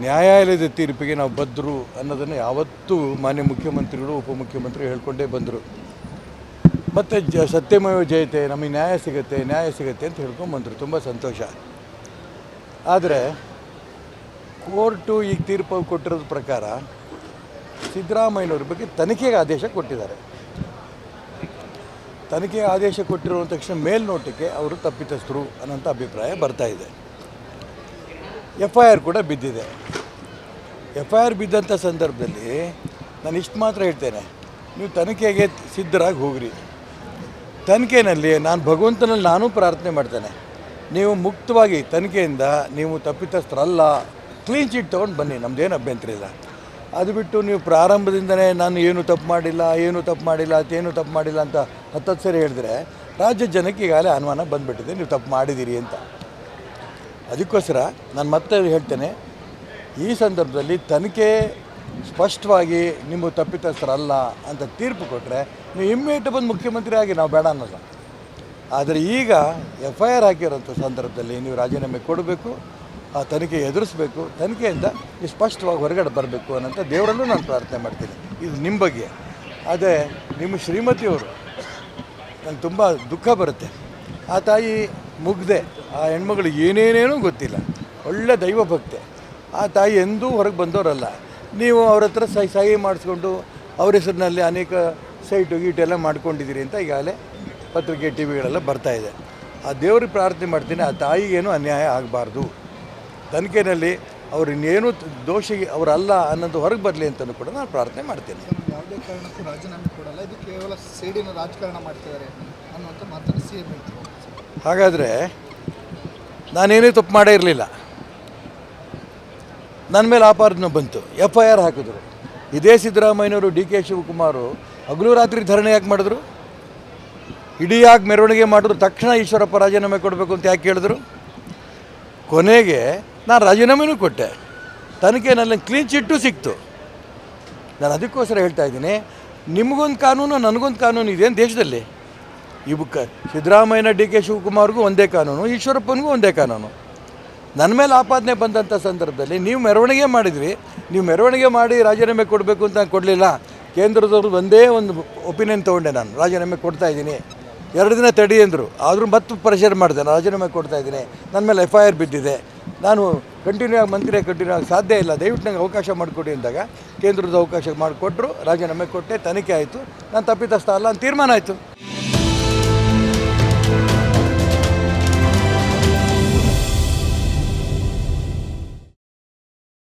ನ್ಯಾಯಾಲಯದ ತೀರ್ಪಿಗೆ ನಾವು ಬದ್ಧರು ಅನ್ನೋದನ್ನು ಯಾವತ್ತೂ ಮಾನ್ಯ ಮುಖ್ಯಮಂತ್ರಿಗಳು ಉಪಮುಖ್ಯಮಂತ್ರಿ ಹೇಳ್ಕೊಂಡೇ ಬಂದರು. ಮತ್ತು ಸತ್ಯಮೇವ ಜಯತೆ, ನಮಗೆ ನ್ಯಾಯ ಸಿಗುತ್ತೆ ಅಂತ ಹೇಳ್ಕೊಂಬಂದರು. ತುಂಬ ಸಂತೋಷ. ಆದರೆ ಕೋರ್ಟು ಈಗ ತೀರ್ಪು ಕೊಟ್ಟಿರೋದ ಪ್ರಕಾರ ಸಿದ್ದರಾಮಯ್ಯನವ್ರ ಬಗ್ಗೆ ತನಿಖೆಗೆ ಆದೇಶ ಕೊಟ್ಟಿದ್ದಾರೆ. ತನಿಖೆಗೆ ಆದೇಶ ಕೊಟ್ಟಿರೋ ತಕ್ಷಣ ಮೇಲ್ನೋಟಕ್ಕೆ ಅವರು ತಪ್ಪಿತಸ್ಥರು ಅನ್ನೋಂಥ ಅಭಿಪ್ರಾಯ ಬರ್ತಾ ಇದೆ. FIR ಕೂಡ ಬಿದ್ದಿದೆ. FIR ಬಿದ್ದಂಥ ಸಂದರ್ಭದಲ್ಲಿ ನಾನು ಇಷ್ಟು ಮಾತ್ರ ಹೇಳ್ತೇನೆ, ನೀವು ತನಿಖೆಗೆ ಸಿದ್ಧರಾಗಿ ಹೋಗ್ರಿ. ತನಿಖೆಯಲ್ಲಿ ನಾನು ಭಗವಂತನಲ್ಲಿ ನಾನು ಪ್ರಾರ್ಥನೆ ಮಾಡ್ತೇನೆ, ನೀವು ಮುಕ್ತವಾಗಿ ತನಿಖೆಯಿಂದ ನೀವು ತಪ್ಪಿತಸ್ಥರಲ್ಲ, ಕ್ಲೀನ್ ಚೀಟ್ ತೊಗೊಂಡು ಬನ್ನಿ, ನಮ್ಮದೇನು ಅಭ್ಯಂತರ ಇಲ್ಲ. ಅದು ಬಿಟ್ಟು ನೀವು ಪ್ರಾರಂಭದಿಂದನೇ ನಾನು ಏನು ತಪ್ಪು ಮಾಡಿಲ್ಲ ಅಂತ 10 ಸರಿ ಹೇಳಿದ್ರೆ ರಾಜ್ಯ ಜನಕ್ಕೆ ಈಗಾಗಲೇ ಅನುಮಾನ ಬಂದುಬಿಟ್ಟಿದೆ ನೀವು ತಪ್ಪು ಮಾಡಿದ್ದೀರಿ ಅಂತ. ಅದಕ್ಕೋಸ್ಕರ ನಾನು ಮತ್ತೆ ಹೇಳ್ತೇನೆ, ಈ ಸಂದರ್ಭದಲ್ಲಿ ತನಿಖೆ ಸ್ಪಷ್ಟವಾಗಿ ನಿಮ್ಮ ತಪ್ಪಿತಸ್ಥರಲ್ಲ ಅಂತ ತೀರ್ಪು ಕೊಟ್ಟರೆ ನೀವು ಇಮ್ಮಿಡಿಯೇಟ್ ಬಂದು ಮುಖ್ಯಮಂತ್ರಿ ಆಗಿ, ನಾವು ಬೇಡ ಅನ್ನೋಲ್ಲ. ಆದರೆ ಈಗ FIR ಹಾಕಿರೋಂಥ ಸಂದರ್ಭದಲ್ಲಿ ನೀವು ರಾಜೀನಾಮೆ ಕೊಡಬೇಕು, ಆ ತನಿಖೆ ಎದುರಿಸಬೇಕು, ತನಿಖೆಯಿಂದ ನೀವು ಸ್ಪಷ್ಟವಾಗಿ ಹೊರಗಡೆ ಬರಬೇಕು ಅನ್ನೋಂಥ ದೇವರಲ್ಲೂ ನಾನು ಪ್ರಾರ್ಥನೆ ಮಾಡ್ತೀನಿ. ಇದು ನಿಮ್ಮ ಬಗ್ಗೆ. ಅದೇ ನಿಮ್ಮ ಶ್ರೀಮತಿಯವರು ನಂಗೆ ತುಂಬ ದುಃಖ ಬರುತ್ತೆ. ಆ ತಾಯಿ ಮುಗ್ದೆ, ಆ ಹೆಣ್ಮಗಳು ಏನೇನೇನೂ ಗೊತ್ತಿಲ್ಲ, ಒಳ್ಳೆ ದೈವ ಭಕ್ತೆ. ಆ ತಾಯಿ ಎಂದೂ ಹೊರಗೆ ಬಂದವರಲ್ಲ. ನೀವು ಅವ್ರ ಹತ್ರ ಸಹಿ ಮಾಡಿಸ್ಕೊಂಡು ಅವ್ರ ಹೆಸರಿನಲ್ಲಿ ಅನೇಕ ಗೀಟೆಲ್ಲ ಮಾಡ್ಕೊಂಡಿದ್ದೀರಿ ಅಂತ ಈಗಾಗಲೇ ಪತ್ರಿಕೆ TVಗಳೆಲ್ಲ ಬರ್ತಾಯಿದೆ. ಆ ದೇವ್ರಿಗೆ ಪ್ರಾರ್ಥನೆ ಮಾಡ್ತೀನಿ, ಆ ತಾಯಿಗೇನು ಅನ್ಯಾಯ ಆಗಬಾರ್ದು. ತನಿಖೆಯಲ್ಲಿ ಅವ್ರು ಇನ್ನೇನು ದೋಷಿ ಅವರಲ್ಲ ಅನ್ನೋದು ಹೊರಗೆ ಬರಲಿ ಅಂತಲೂ ಕೂಡ ನಾನು ಪ್ರಾರ್ಥನೆ ಮಾಡ್ತೇನೆ. ಯಾವುದೇ ಕಾರಣಕ್ಕೂ ರಾಜೀನಾಮೆ ಕೊಡಲ್ಲ, ಇದು ಕೇವಲ ಸೇಡಿನ ರಾಜಕಾರಣ ಮಾಡ್ತಿದ್ದಾರೆ ಅನ್ನುವಂಥ ಮಾತನ್ನು CM ಹೇಳ್ತಾರೆ. ಹಾಗಾದರೆ ನಾನೇನೇ ತಪ್ಪು ಮಾಡೇ ಇರಲಿಲ್ಲ, ನನ್ನ ಮೇಲೆ ಆಪಾದನೆ ಬಂತು, FIR ಹಾಕಿದ್ರು. ಇದೇ ಸಿದ್ದರಾಮಯ್ಯನವರು DK ಶಿವಕುಮಾರ್ ಹಗಲು ರಾತ್ರಿ ಧರಣಿ ಯಾಕೆ ಮಾಡಿದ್ರು? ಇಡೀ ಯಾಕೆ ಮೆರವಣಿಗೆ ಮಾಡಿದ್ರು? ತಕ್ಷಣ ಈಶ್ವರಪ್ಪ ರಾಜೀನಾಮೆ ಕೊಡಬೇಕು ಅಂತ ಯಾಕೆ ಹೇಳಿದ್ರು? ಕೊನೆಗೆ ನಾನು ರಾಜೀನಾಮೆನೂ ಕೊಟ್ಟೆ, ತನಿಖೆನಲ್ಲಿ ಕ್ಲೀನ್ ಚಿಟ್ಟು ಸಿಕ್ತು. ನಾನು ಅದಕ್ಕೋಸ್ಕರ ಹೇಳ್ತಾ ಇದ್ದೀನಿ, ನಿಮಗೊಂದು ಕಾನೂನು ನನಗೊಂದು ಕಾನೂನು ಇದೇನು ದೇಶದಲ್ಲಿ? ಸಿದ್ದರಾಮಯ್ಯನ DK ಶಿವಕುಮಾರ್ಗೂ ಒಂದೇ ಕಾನೂನು, ಈಶ್ವರಪ್ಪನಿಗೂ ಒಂದೇ ಕಾನೂನು. ನನ್ನ ಮೇಲೆ ಆಪಾದನೆ ಬಂದಂಥ ಸಂದರ್ಭದಲ್ಲಿ ನೀವು ಮೆರವಣಿಗೆ ಮಾಡಿದ್ರಿ, ನೀವು ಮೆರವಣಿಗೆ ಮಾಡಿ ರಾಜೀನಾಮೆ ಕೊಡಬೇಕು ಅಂತ ಕೊಡಲಿಲ್ಲ. ಕೇಂದ್ರದವ್ರು ಒಂದೇ ಒಂದು ಒಪಿನಿಯನ್ ತೊಗೊಂಡೆ, ನಾನು ರಾಜೀನಾಮೆ ಕೊಡ್ತಾಯಿದ್ದೀನಿ, 2 ದಿನ ತಡಿ ಅಂದರು. ಆದರೂ ಮತ್ತೆ ಪ್ರೆಷರ್ ಮಾಡಿದೆ, ನಾನು ರಾಜೀನಾಮೆ ಕೊಡ್ತಾಯಿದ್ದೀನಿ, ನನ್ನ ಮೇಲೆ FIR ಬಿದ್ದಿದೆ, ನಾನು ಕಂಟಿನ್ಯೂ ಆಗಿ ಸಾಧ್ಯ ಇಲ್ಲ, ದಯವಿಟ್ಟು ನನಗೆ ಅವಕಾಶ ಮಾಡಿಕೊಡಿ ಅಂದಾಗ ಕೇಂದ್ರದ ಅವಕಾಶ ಮಾಡಿಕೊಟ್ರು, ರಾಜೀನಾಮೆ ಕೊಟ್ಟೆ, ತನಿಖೆ ಆಯಿತು, ನಾನು ತಪ್ಪಿತಸ್ಥ ಅಲ್ಲ ಅಂತ ತೀರ್ಮಾನ ಆಯಿತು.